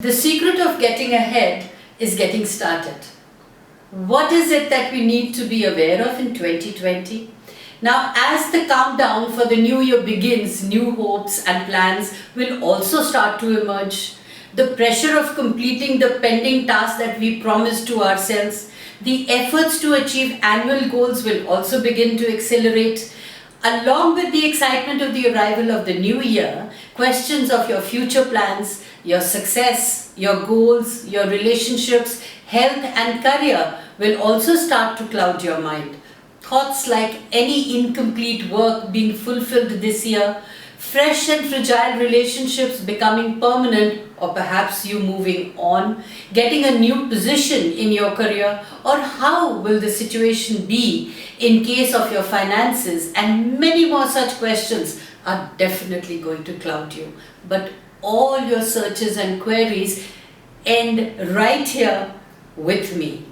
The secret of getting ahead is getting started. What is it that we need to be aware of in 2020? Now, as the countdown for the new year begins, new hopes and plans will also start to emerge. The pressure of completing the pending tasks that we promised to ourselves, the efforts to achieve annual goals will also begin to accelerate. Along with the excitement of the arrival of the new year, questions of your future plans, your success, your goals, your relationships, health and career will also start to cloud your mind. Thoughts like any incomplete work being fulfilled this year, fresh and fragile relationships becoming permanent, or perhaps you moving on, getting a new position in your career, or how will the situation be in case of your finances, and many more such questions are definitely going to cloud you. But all your searches and queries end right here with me.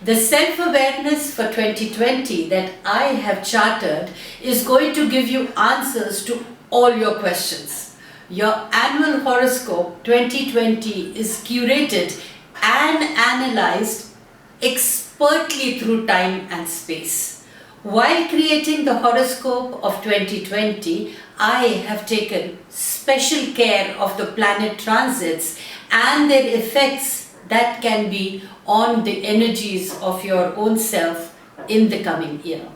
The self-awareness for 2020 that I have chartered is going to give you answers to all your questions. Your annual horoscope 2020 is curated and analyzed expertly through time and space. While creating the horoscope of 2020, I have taken special care of the planet transits and their effects that can be on the energies of your own self in the coming year.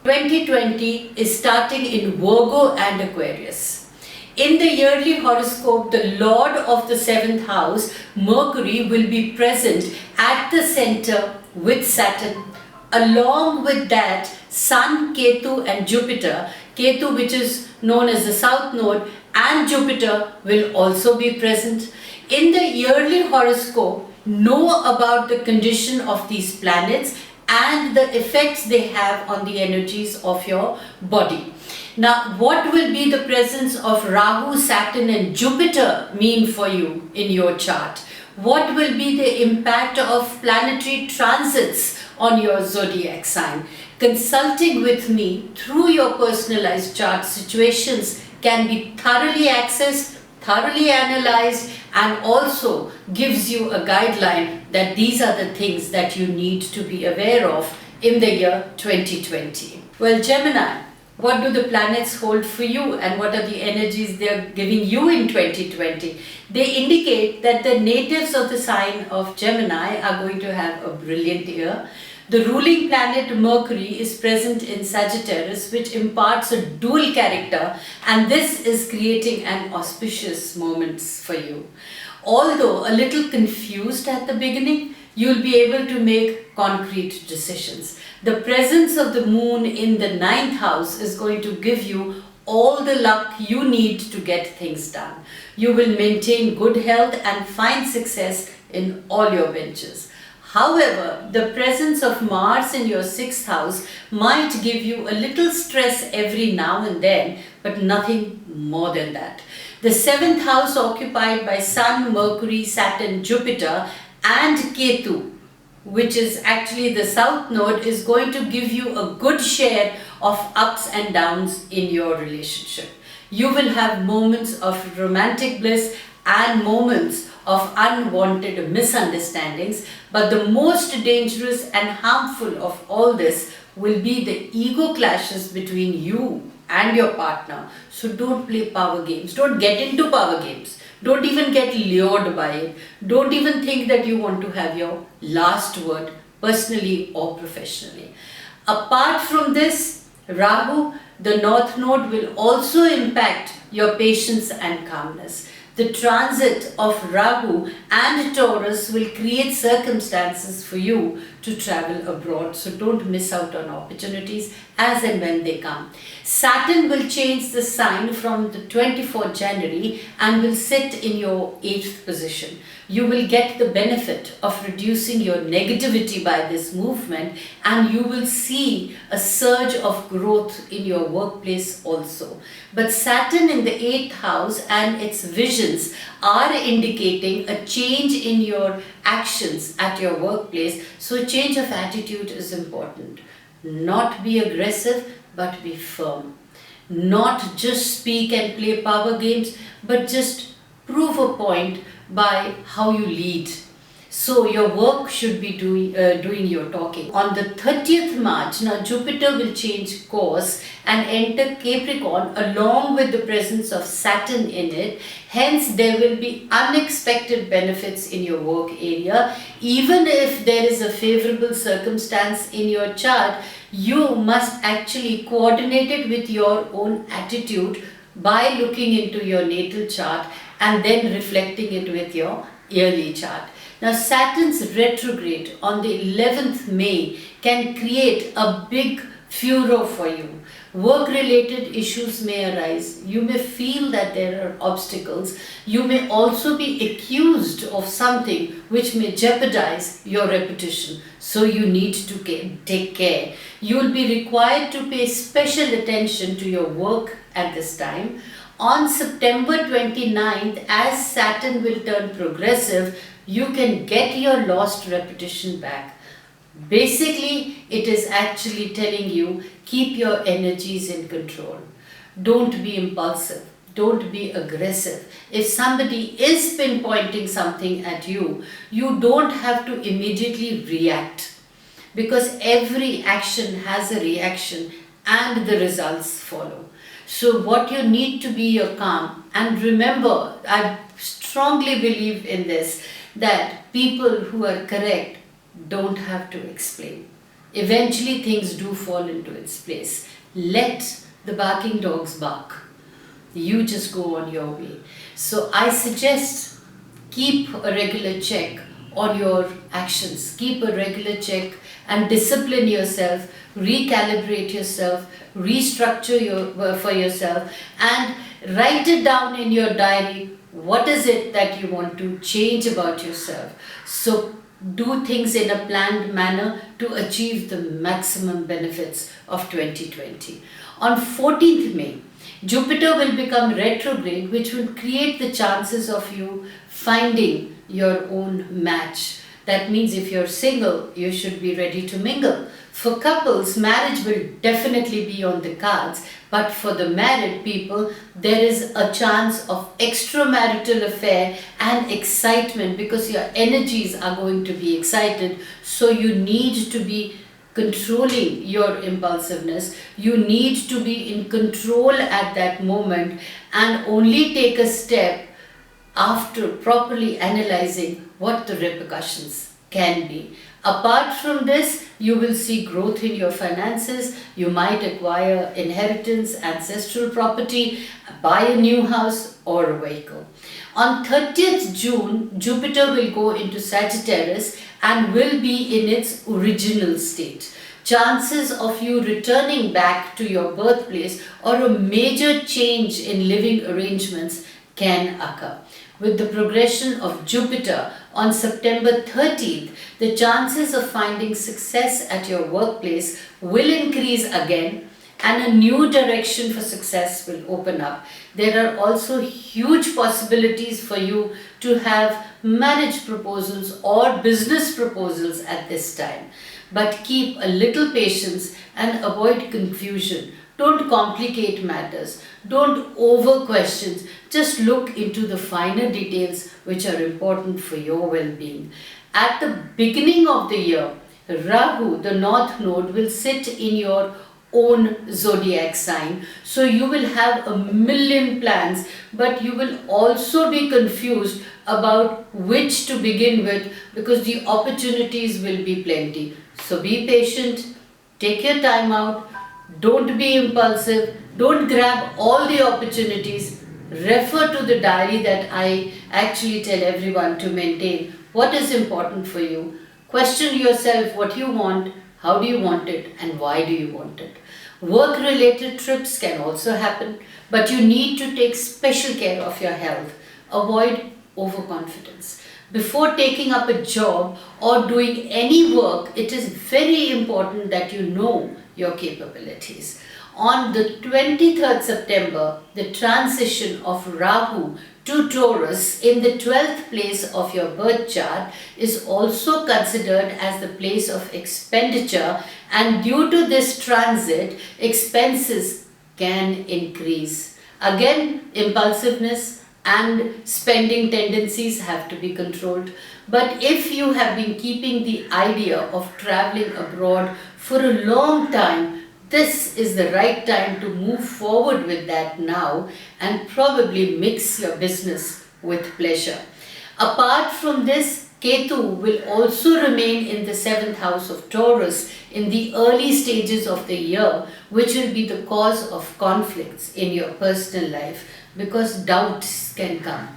2020 is starting in Virgo and Aquarius. In the yearly horoscope, the Lord of the 7th house, Mercury, will be present at the center with Saturn. Along with that, Sun, Ketu and Jupiter, Ketu which is known as the South Node, and Jupiter will also be present. In the yearly horoscope, know about the condition of these planets and the effects they have on the energies of your body. Now, what will be the presence of Rahu, Saturn and Jupiter mean for you in your chart? What will be the impact of planetary transits on your zodiac sign? Consulting with me through your personalized chart situations can be thoroughly accessed, thoroughly analyzed, and also gives you a guideline that these are the things that you need to be aware of in the year 2020. Well, Gemini, what do the planets hold for you and what are the energies they are giving you in 2020? They indicate that the natives of the sign of Gemini are going to have a brilliant year. The ruling planet Mercury is present in Sagittarius, which imparts a dual character, and this is creating an auspicious moment for you. Although a little confused at the beginning, you'll be able to make concrete decisions. The presence of the moon in the 9th house is going to give you all the luck you need to get things done. You will maintain good health and find success in all your ventures. However, the presence of Mars in your 6th house might give you a little stress every now and then, but nothing more than that. The 7th house occupied by Sun, Mercury, Saturn, Jupiter and Ketu, which is actually the South Node, is going to give you a good share of ups and downs in your relationship. You will have moments of romantic bliss and moments of unwanted misunderstandings, but the most dangerous and harmful of all this will be the ego clashes between you and your partner. So don't play power games. Don't get into power games. Don't even get lured by it. Don't even think that you want to have your last word personally or professionally. Apart from this, Rahu, the North Node, will also impact your patience and calmness. The transit of Rahu and Taurus will create circumstances for you to travel abroad. So don't miss out on opportunities as and when they come. Saturn will change the sign from the 24th January and will sit in your 8th position. You will get the benefit of reducing your negativity by this movement, and you will see a surge of growth in your workplace also. But Saturn in the 8th house and its visions are indicating a change in your actions at your workplace. So a change of attitude is important. Not be aggressive, but be firm. Not just speak and play power games, but just prove a point by how you lead. So your work should be doing your talking. On the 30th March, now Jupiter will change course and enter Capricorn along with the presence of Saturn in it. Hence, there will be unexpected benefits in your work area. Even if there is a favorable circumstance in your chart, you must actually coordinate it with your own attitude by looking into your natal chart and then reflecting it with your yearly chart. Now Saturn's retrograde on the 11th May can create a big furor for you. Work-related issues may arise. You may feel that there are obstacles. You may also be accused of something which may jeopardize your reputation. So you need to take care. You will be required to pay special attention to your work at this time. On September 29th, as Saturn will turn progressive, you can get your lost reputation back. Basically, it is actually telling you, keep your energies in control. Don't be impulsive. Don't be aggressive. If somebody is pinpointing something at you, you don't have to immediately react, because every action has a reaction and the results follow. So what you need to be your calm. And remember, I strongly believe in this, that people who are correct don't have to explain. Eventually things do fall into its place. Let the barking dogs bark. You just go on your way. So I suggest keep a regular check on your actions. Keep a regular check and discipline yourself, recalibrate yourself, restructure for yourself, and write it down in your diary. What is it that you want to change about yourself? So do things in a planned manner to achieve the maximum benefits of 2020. On 14th May, Jupiter will become retrograde, which will create the chances of you finding your own match. That means if you're single, you should be ready to mingle. For couples, marriage will definitely be on the cards, but for the married people, there is a chance of extramarital affair and excitement, because your energies are going to be excited. So you need to be controlling your impulsiveness. You need to be in control at that moment, and only take a step after properly analyzing what the repercussions can be. Apart from this, you will see growth in your finances. You might acquire inheritance, ancestral property, buy a new house or a vehicle. On 30th June, Jupiter will go into Sagittarius and will be in its original state. Chances of you returning back to your birthplace or a major change in living arrangements can occur. With the progression of Jupiter on September 13th, the chances of finding success at your workplace will increase again, and a new direction for success will open up. There are also huge possibilities for you to have marriage proposals or business proposals at this time. But keep a little patience and avoid confusion. Don't complicate matters. Don't over question. Just look into the finer details which are important for your well-being. At the beginning of the year, Rahu, the North Node, will sit in your own zodiac sign. So you will have a million plans, but you will also be confused about which to begin with, because the opportunities will be plenty. So be patient, take your time out, don't be impulsive, don't grab all the opportunities. Refer to the diary that I actually tell everyone to maintain. What is important for you? Question yourself what you want, how do you want it, and why do you want it. Work-related trips can also happen, but you need to take special care of your health. Avoid overconfidence. Before taking up a job or doing any work, it is very important that you know your capabilities. On the 23rd September, the transition of Rahu to Taurus in the 12th place of your birth chart is also considered as the place of expenditure, and due to this transit, expenses can increase. Again, impulsiveness, and spending tendencies have to be controlled. But if you have been keeping the idea of traveling abroad for a long time, this is the right time to move forward with that now and probably mix your business with pleasure. Apart from this, Ketu will also remain in the 7th house of Taurus in the early stages of the year, which will be the cause of conflicts in your personal life because doubts can come.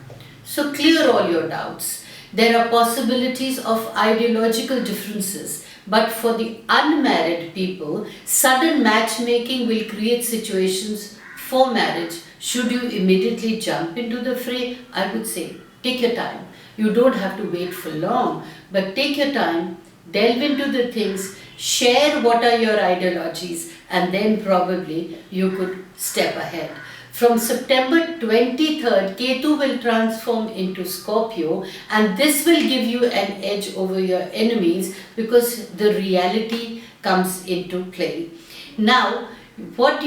So clear all your doubts. There are possibilities of ideological differences, but for the unmarried people, sudden matchmaking will create situations for marriage. Should you immediately jump into the fray? I would say take your time. You don't have to wait for long, but take your time, delve into the things, share what are your ideologies, and then probably you could step ahead. From September 23rd, Ketu will transform into Scorpio, and this will give you an edge over your enemies because the reality comes into play. Now, what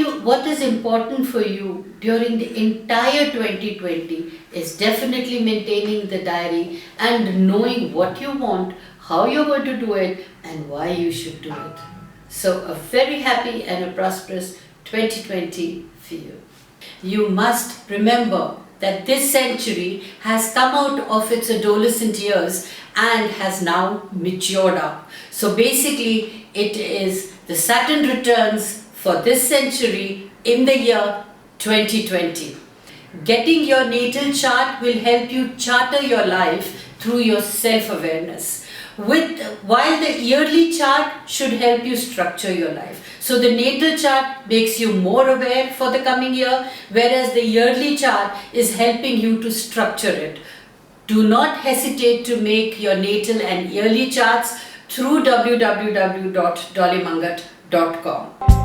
is important for you during the entire 2020 is definitely maintaining the diary and knowing what you want, how you're going to do it, and why you should do it. So a very happy and a prosperous 2020 for you. You must remember that this century has come out of its adolescent years and has now matured up. So basically it is the Saturn returns for this century in the year 2020. Getting your natal chart will help you charter your life through your self-awareness. While the yearly chart should help you structure your life. So the natal chart makes you more aware for the coming year, whereas the yearly chart is helping you to structure it. Do not hesitate to make your natal and yearly charts through www.dollymanghat.com.